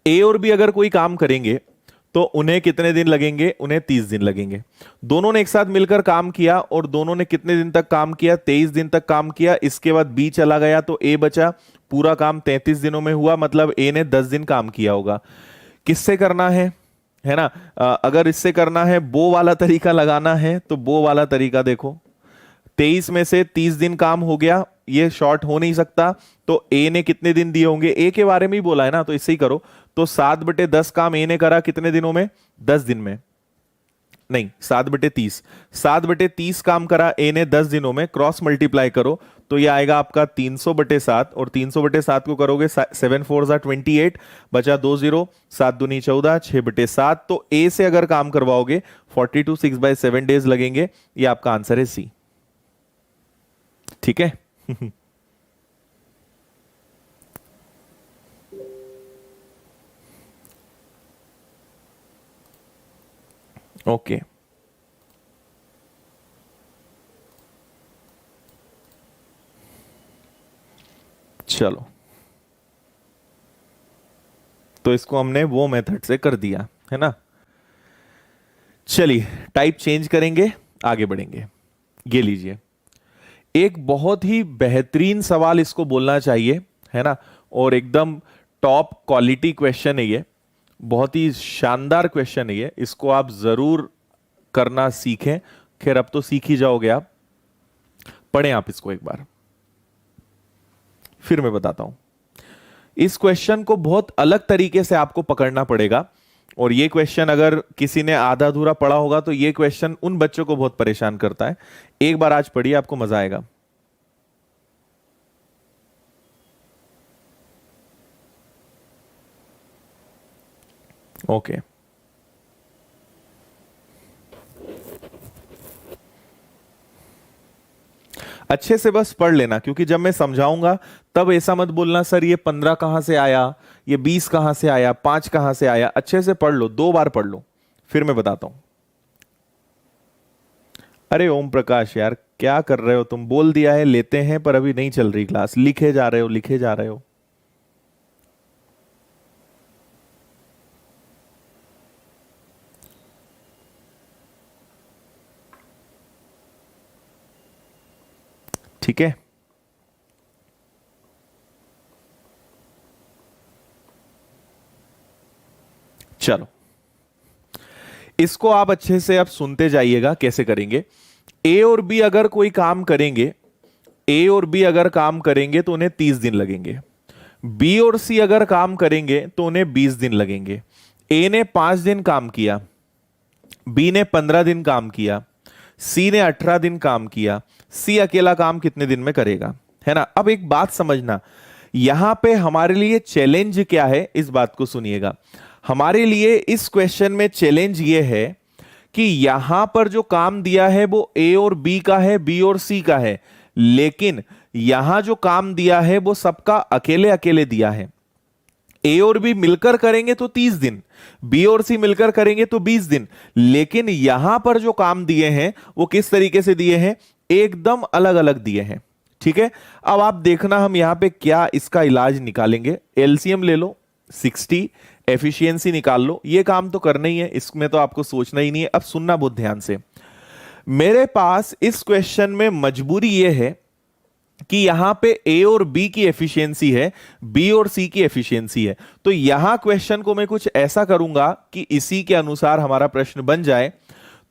ए और बी अगर कोई काम करेंगे तो उन्हें कितने दिन लगेंगे? उन्हें 30 दिन लगेंगे। दोनों ने एक साथ मिलकर काम किया और दोनों ने कितने दिन तक काम किया? 23 दिन तक काम किया। इसके बाद बी चला गया तो ए बचा। पूरा काम 33 दिनों में हुआ, मतलब ए ने 10 दिन काम किया होगा। किससे करना है ना? अगर इससे करना है, बो वाला तरीका लगाना है, तो बो वाला तरीका देखो। 23 में से 30 दिन काम हो गया, ये शॉर्ट हो नहीं सकता। तो ए ने कितने दिन दिए होंगे? ए के बारे में ही बोला है ना, तो इससे ही करो। तो 7/10 काम ए ने करा कितने दिनों में? 10 दिन में। नहीं, 7/30। 7/30 काम करा ए ने 10 दिनों में, क्रॉस मल्टीप्लाई करो तो ये आएगा आपका 300/7। और 300/7 को करोगे 7 4 28, बचा 2 0, 7 दूनी 14, 6/7। तो ए से अगर काम करवाओगे 42 6/7 डेज लगेंगे। ये आपका आंसर है सी। ठीक है। ओके, चलो, तो इसको हमने वो मेथड से कर दिया है ना। चलिए टाइप चेंज करेंगे, आगे बढ़ेंगे। ये लीजिए, एक बहुत ही बेहतरीन सवाल इसको बोलना चाहिए, है ना, और एकदम टॉप क्वालिटी क्वेश्चन है ये, बहुत ही शानदार क्वेश्चन है ये, इसको आप जरूर करना सीखें। खैर अब तो सीख ही जाओगे आप, पढ़ें आप इसको एक बार, फिर मैं बताता हूं। इस क्वेश्चन को बहुत अलग तरीके से आपको पकड़ना पड़ेगा, और ये क्वेश्चन अगर किसी ने आधा अधूरा पढ़ा होगा तो ये क्वेश्चन उन बच्चों को बहुत परेशान करता है। एक बार आज पढ़िए, आपको मजा आएगा। ओके, अच्छे से बस पढ़ लेना, क्योंकि जब मैं समझाऊंगा तब ऐसा मत बोलना सर ये 15 कहां से आया, ये 20 कहां से आया, 5 कहां से आया। अच्छे से पढ़ लो, 2 बार पढ़ लो, फिर मैं बताता हूं। अरे ओम प्रकाश यार, क्या कर रहे हो तुम? बोल दिया है लेते हैं, पर अभी नहीं चल रही क्लास, लिखे जा रहे हो, लिखे जा रहे हो। ठीक है, चलो, इसको आप अच्छे से अब सुनते जाइएगा कैसे करेंगे। ए और बी अगर कोई काम करेंगे, ए और बी अगर काम करेंगे तो उन्हें 30 दिन लगेंगे। बी और सी अगर काम करेंगे तो उन्हें 20 दिन लगेंगे। ए ने 5 दिन काम किया, बी ने 15 दिन काम किया, सी ने 18 दिन काम किया। सी अकेला काम कितने दिन में करेगा, है ना। अब एक बात समझना, यहां पे हमारे लिए चैलेंज क्या है, इस बात को सुनिएगा। हमारे लिए इस क्वेश्चन में चैलेंज ये है कि यहां पर जो काम दिया है वो ए और बी का है, बी और सी का है, लेकिन यहां जो काम दिया है वो सबका अकेले अकेले दिया है। ए और बी मिलकर करेंगे तो 30 दिन, बी और सी मिलकर करेंगे तो 20 दिन, लेकिन यहां पर जो काम दिए हैं वो किस तरीके से दिए हैं, एकदम अलग अलग दिए हैं। ठीक है, अब आप देखना हम यहां पे क्या इसका इलाज निकालेंगे। एलसीएम ले लो 60, एफिशिएंसी निकाल लो, ये काम तो करना ही है, इसमें तो आपको सोचना ही नहीं है। अब सुनना बहुत ध्यान से, मेरे पास इस क्वेश्चन में मजबूरी ये है कि यहां पे ए और बी की एफिशिएंसी है, बी और सी की एफिशिएंसी है। तो यहां क्वेश्चन को मैं कुछ ऐसा करूंगा कि इसी के अनुसार हमारा प्रश्न बन जाए।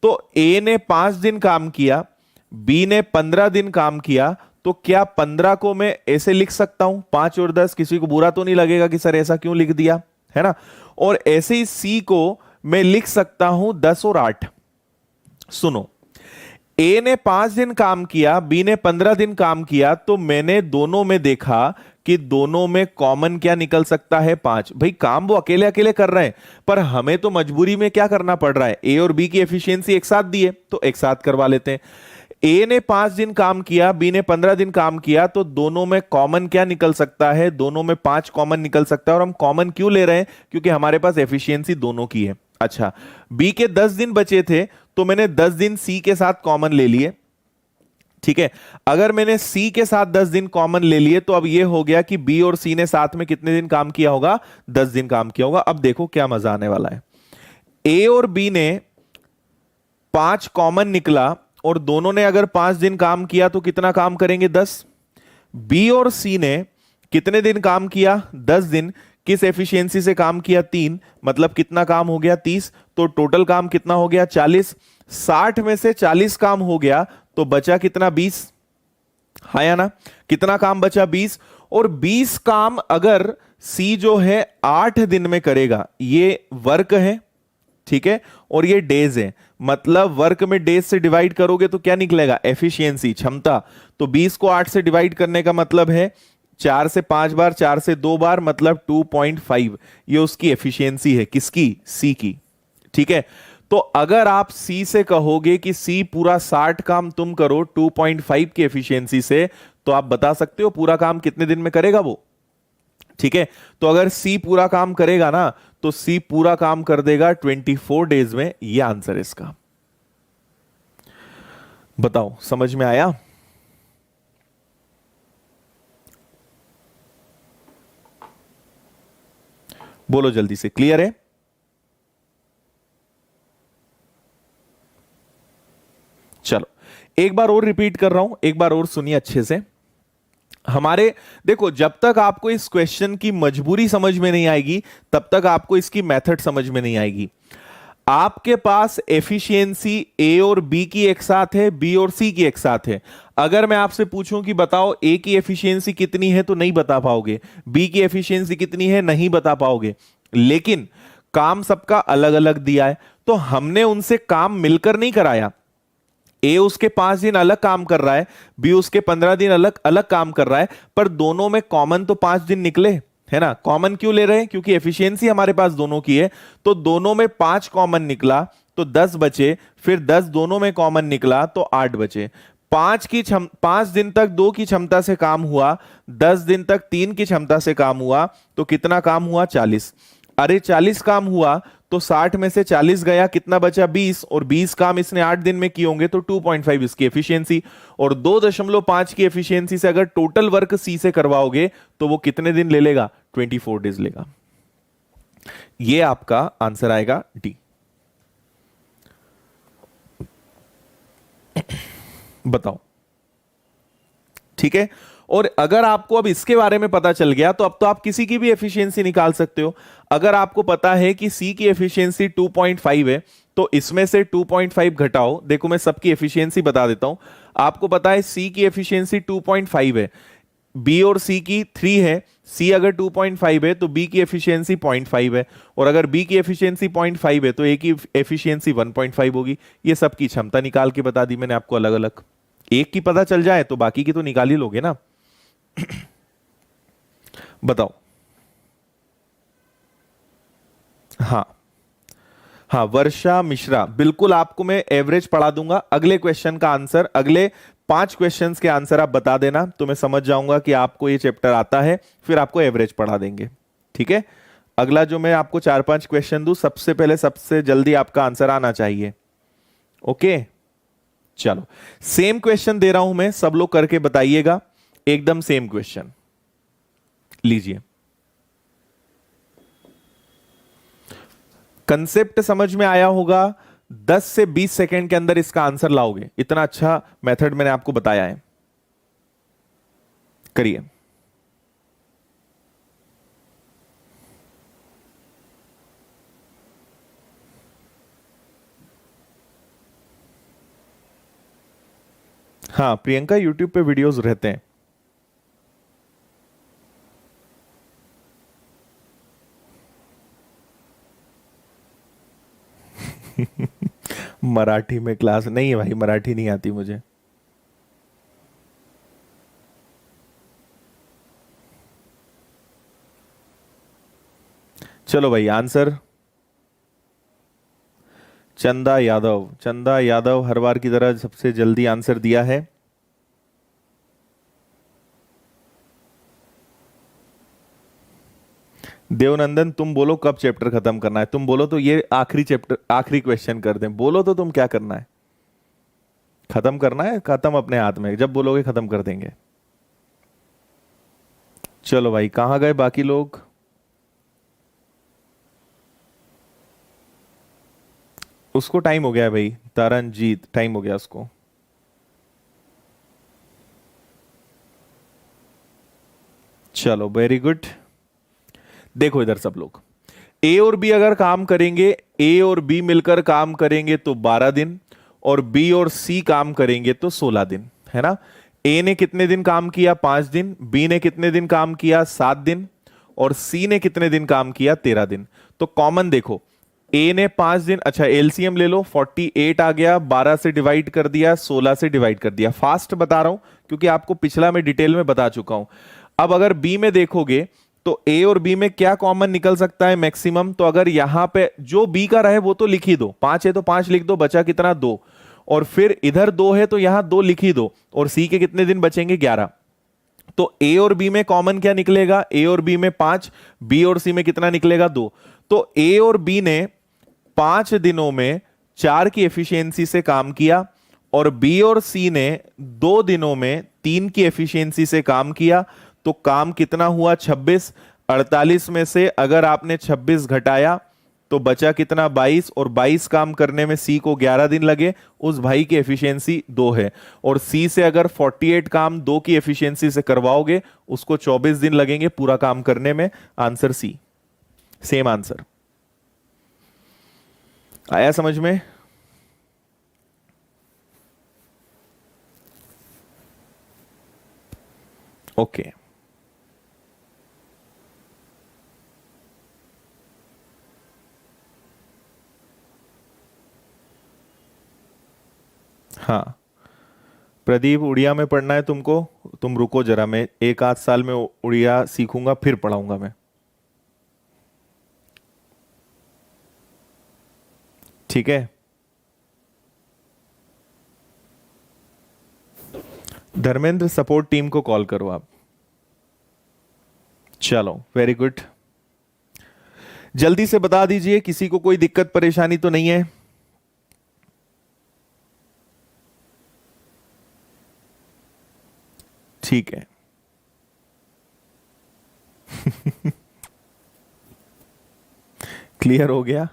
तो ए ने 5 दिन काम किया, बी ने 15 दिन काम किया, तो क्या 15 को मैं ऐसे लिख सकता हूं 5 और 10? किसी को बुरा तो नहीं लगेगा कि सर ऐसा क्यों लिख दिया, है ना। और ऐसे ही सी को मैं लिख सकता हूं 10 और 8। सुनो, ए ने 5 दिन काम किया, बी ने 15 दिन काम किया, तो मैंने दोनों में देखा कि दोनों में कॉमन क्या निकल सकता है, 5। भाई काम वो अकेले अकेले कर रहे हैं, पर हमें तो मजबूरी में क्या करना पड़ रहा है, ए और बी की एफिशिएंसी एक साथ दी है तो एक साथ करवा लेते हैं। ए ने 5 दिन काम किया, बी ने 15 दिन काम किया, तो दोनों में कॉमन क्या निकल सकता है, दोनों में 5 कॉमन निकल सकता है। और हम कॉमन क्यों ले रहे हैं, क्योंकि हमारे पास एफिशिएंसी दोनों की है। अच्छा, बी के 10 दिन बचे थे तो मैंने 10 दिन सी के साथ कॉमन ले लिए। ठीक है, अगर मैंने सी के साथ 10 दिन कॉमन ले लिए तो अब यह हो गया कि बी और सी ने साथ में कितने दिन काम किया होगा, 10 दिन काम किया होगा। अब देखो क्या मजा आने वाला है, ए और बी ने 5 कॉमन निकला, और दोनों ने अगर 5 दिन काम किया तो कितना काम करेंगे, 10। बी और सी ने कितने दिन काम किया, 10 दिन। किस एफिशिएंसी से काम किया, 3, मतलब कितना काम हो गया, 30। तो टोटल काम कितना हो गया, 40। 60 में से 40 काम हो गया तो बचा कितना, 20। हाँ या ना, कितना काम बचा, 20। और 20 काम अगर सी जो है 8 दिन में करेगा, ये वर्क है, ठीक है, और ये डेज है, मतलब वर्क में डेज से डिवाइड करोगे तो क्या निकलेगा, एफिशिएंसी, क्षमता। तो 20 को 8 से डिवाइड करने का मतलब है 4 से 5 बार, 4 से 2 बार, मतलब 2.5। ये उसकी एफिशिएंसी है, किसकी, सी की। ठीक है, तो अगर आप सी से कहोगे कि सी पूरा 60 काम तुम करो 2.5 की एफिशिएंसी से, तो आप बता सकते हो पूरा काम कितने दिन में करेगा वो। ठीक है, तो अगर सी पूरा काम करेगा ना तो सी पूरा काम कर देगा 24 डेज में। यह आंसर है इसका। बताओ समझ में आया? बोलो जल्दी से, क्लियर है? चलो एक बार और रिपीट कर रहा हूं, एक बार और सुनिए अच्छे से। हमारे देखो, जब तक आपको इस क्वेश्चन की मजबूरी समझ में नहीं आएगी तब तक आपको इसकी मेथड समझ में नहीं आएगी। आपके पास एफिशिएंसी ए और बी की एक साथ है, बी और सी की एक साथ है। अगर मैं आपसे पूछूं कि बताओ ए की एफिशिएंसी कितनी है, तो नहीं बता पाओगे। बी की एफिशिएंसी कितनी है, नहीं बता पाओगे। लेकिन काम सबका अलग अलग दिया है, तो हमने उनसे काम मिलकर नहीं कराया। ए उसके 5 दिन अलग काम कर रहा है, बी उसके 15 दिन अलग अलग काम कर रहा है, पर दोनों में कॉमन तो 5 दिन निकले, है ना। कॉमन क्यों ले रहे हैं? क्योंकि एफिशिएंसी हमारे पास दोनों की है, तो दोनों में 5 कॉमन निकला तो 10 बचे, फिर 10 दोनों में कॉमन निकला तो 8 बचे। 5 दिन तक 2 की क्षमता से काम हुआ, 10 दिन तक 3 की क्षमता से काम हुआ, तो कितना काम हुआ? 40। अरे 40 काम हुआ तो 60 में से 40 गया, कितना बचा? 20, और 20 काम इसने 8 दिन में किए होंगे, तो 2.5 इसकी एफिशिएंसी। और 2.5 की एफिशिएंसी से अगर टोटल वर्क सी से करवाओगे तो वो कितने दिन ले लेगा? 24 डेज लेगा। ये आपका आंसर आएगा डी। बताओ, ठीक है। और अगर आपको अब इसके बारे में पता चल गया तो अब तो आप किसी की भी एफिशिएंसी निकाल सकते हो। अगर आपको पता है कि सी की एफिशिएंसी 2.5 है, तो इसमें से 2.5 घटाओ। देखो मैं सबकी एफिशिएंसी बता देता हूं। आपको पता है सी की एफिशिएंसी 2.5 है, बी और सी की 3 है। सी अगर 2.5 है तो बी की एफिशिएंसी 0.5 है, और अगर बी की एफिशिएंसी 0.5 है तो ए की एफिशिएंसी 1.5 होगी। ये सबकी क्षमता निकाल के बता दी मैंने आपको अलग अलग। एक की पता चल जाए तो बाकी की तो निकाल ही लोगे ना। बताओ। हाँ हाँ, वर्षा मिश्रा, बिल्कुल आपको मैं एवरेज पढ़ा दूंगा। अगले क्वेश्चन का आंसर, अगले 5 क्वेश्चंस के आंसर आप बता देना, तो मैं समझ जाऊंगा कि आपको ये चैप्टर आता है, फिर आपको एवरेज पढ़ा देंगे, ठीक है। अगला जो मैं आपको 4-5 क्वेश्चन दूं, सबसे पहले सबसे जल्दी आपका आंसर आना चाहिए। ओके चलो, सेम क्वेश्चन दे रहा हूं मैं, सब लोग करके बताइएगा। एकदम सेम क्वेश्चन लीजिए। कंसेप्ट समझ में आया होगा। 10 से 20 सेकंड के अंदर इसका आंसर लाओगे, इतना अच्छा मेथड मैंने आपको बताया है। करिए। हाँ प्रियंका, यूट्यूब पे वीडियोस रहते हैं। मराठी में क्लास नहीं है भाई, मराठी नहीं आती मुझे। चलो भाई आंसर, चंदा यादव। चंदा यादव हर बार की तरह सबसे जल्दी आंसर दिया है। देवनंदन तुम बोलो कब चैप्टर खत्म करना है? तुम बोलो तो ये आखिरी चैप्टर, आखिरी क्वेश्चन कर दें। बोलो तो तुम क्या करना है? खत्म करना है? खत्म अपने हाथ में, जब बोलोगे खत्म कर देंगे। चलो भाई, कहां गए बाकी लोग? उसको टाइम हो गया भाई, तरनजीत टाइम हो गया उसको। चलो वेरी गुड। देखो इधर सब लोग, ए और बी अगर काम करेंगे, ए और बी मिलकर काम करेंगे तो 12 दिन, और बी और सी काम करेंगे तो 16 दिन, है ना। ए ने कितने दिन काम किया? 5 दिन। बी ने कितने दिन काम किया? 7 दिन। और सी ने कितने दिन काम किया? 13 दिन। तो कॉमन देखो, ए ने 5 दिन, अच्छा एलसीएम ले लो, 48 आ गया, 12 से डिवाइड कर दिया, 16 से डिवाइड कर दिया। फास्ट बता रहा हूं क्योंकि आपको पिछला मैं डिटेल में बता चुका हूं। अब अगर बी में देखोगे तो ए और बी में क्या कॉमन निकल सकता है मैक्सिमम? तो अगर यहां पे जो बी का रहे वो तो लिख ही दो, 5 है तो 5 लिख दो, बचा कितना? 2। और फिर इधर 2 है तो यहां 2 लिख ही दो, और सी के कितने दिन बचेंगे? 11। तो ए और बी में कॉमन क्या निकलेगा, ए और बी में 5, बी और सी में कितना निकलेगा 2। तो ए और बी ने 5 दिनों में 4 की एफिशिएंसी से काम किया और बी और सी ने 2 दिनों में 3 की एफिशिएंसी से काम किया। तो काम कितना हुआ 26। 48 में से अगर आपने 26 घटाया तो बचा कितना 22, और 22 काम करने में सी को 11 दिन लगे, उस भाई की एफिशिएंसी 2 है। और सी से अगर 48 काम 2 की एफिशिएंसी से करवाओगे उसको 24 दिन लगेंगे पूरा काम करने में। Answer C, same answer. आया समझ में? ओके हाँ प्रदीप, उड़िया में पढ़ना है तुमको, तुम रुको जरा, मैं 1 आध साल में उड़िया सीखूंगा फिर पढ़ाऊंगा मैं। ठीक है, धर्मेंद्र सपोर्ट टीम को कॉल करो आप। चलो वेरी गुड, जल्दी से बता दीजिए किसी को कोई दिक्कत परेशानी तो नहीं है? ठीक है क्लियर हो गया?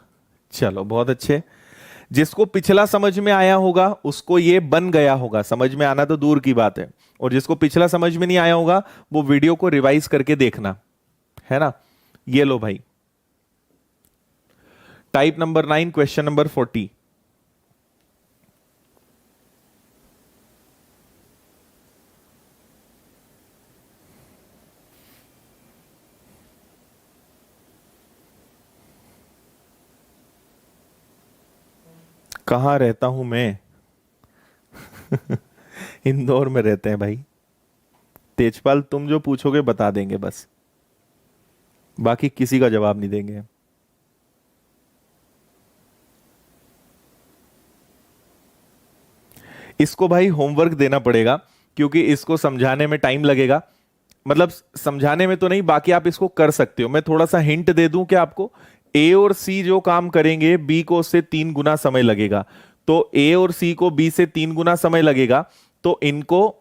चलो बहुत अच्छे। जिसको पिछला समझ में आया होगा उसको ये बन गया होगा, समझ में आना तो दूर की बात है। और जिसको पिछला समझ में नहीं आया होगा वो वीडियो को रिवाइज करके देखना, है ना। ये लो भाई, टाइप नंबर 9 क्वेश्चन नंबर 40। कहां रहता हूं मैं? इंदौर में रहते हैं भाई। तेजपाल तुम जो पूछोगे बता देंगे बस, बाकी किसी का जवाब नहीं देंगे। इसको भाई होमवर्क देना पड़ेगा क्योंकि इसको समझाने में टाइम लगेगा। मतलब समझाने में तो नहीं, बाकी आप इसको कर सकते हो। मैं थोड़ा सा हिंट दे दूं कि आपको ए और सी जो काम करेंगे बी को उससे 3 गुना समय लगेगा। तो ए और सी को बी से 3 गुना समय लगेगा, तो इनको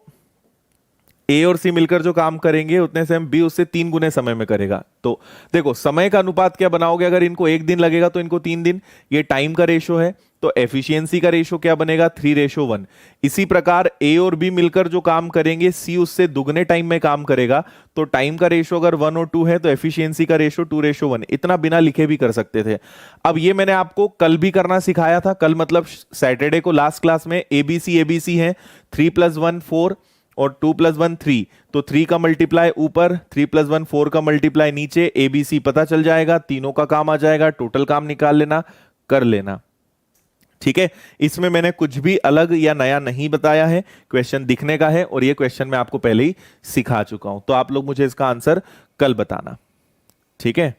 ए और सी मिलकर जो काम करेंगे उतने से हम बी उससे 3 गुने समय में करेगा। तो देखो समय का अनुपात क्या बनाओगे, अगर इनको 1 दिन लगेगा तो इनको 3 दिन, ये टाइम का रेशो है। तो एफिशिएंसी का रेशो क्या बनेगा 3:1। इसी प्रकार ए और बी मिलकर जो काम करेंगे सी उससे दुगने टाइम में काम करेगा। तो टाइम का रेशो अगर 1 और 2 है तो एफिशिएंसी का रेशो 2:1। इतना बिना लिखे भी कर सकते थे। अब ये मैंने आपको कल भी करना सिखाया था, कल मतलब सैटरडे को लास्ट क्लास में। एबीसी है, 3 + 1 4 और 2 + 1 3। तो 3 का मल्टीप्लाई ऊपर, 3 + 1 4 का मल्टीप्लाई नीचे, एबीसी पता चल जाएगा, तीनों का काम आ जाएगा, टोटल काम निकाल लेना, कर लेना। ठीक है, इसमें मैंने कुछ भी अलग या नया नहीं बताया है, क्वेश्चन दिखने का है और ये क्वेश्चन मैं आपको पहले ही सिखा चुका हूं। तो आप लोग मुझे इसका आंसर कल बताना, ठीक है।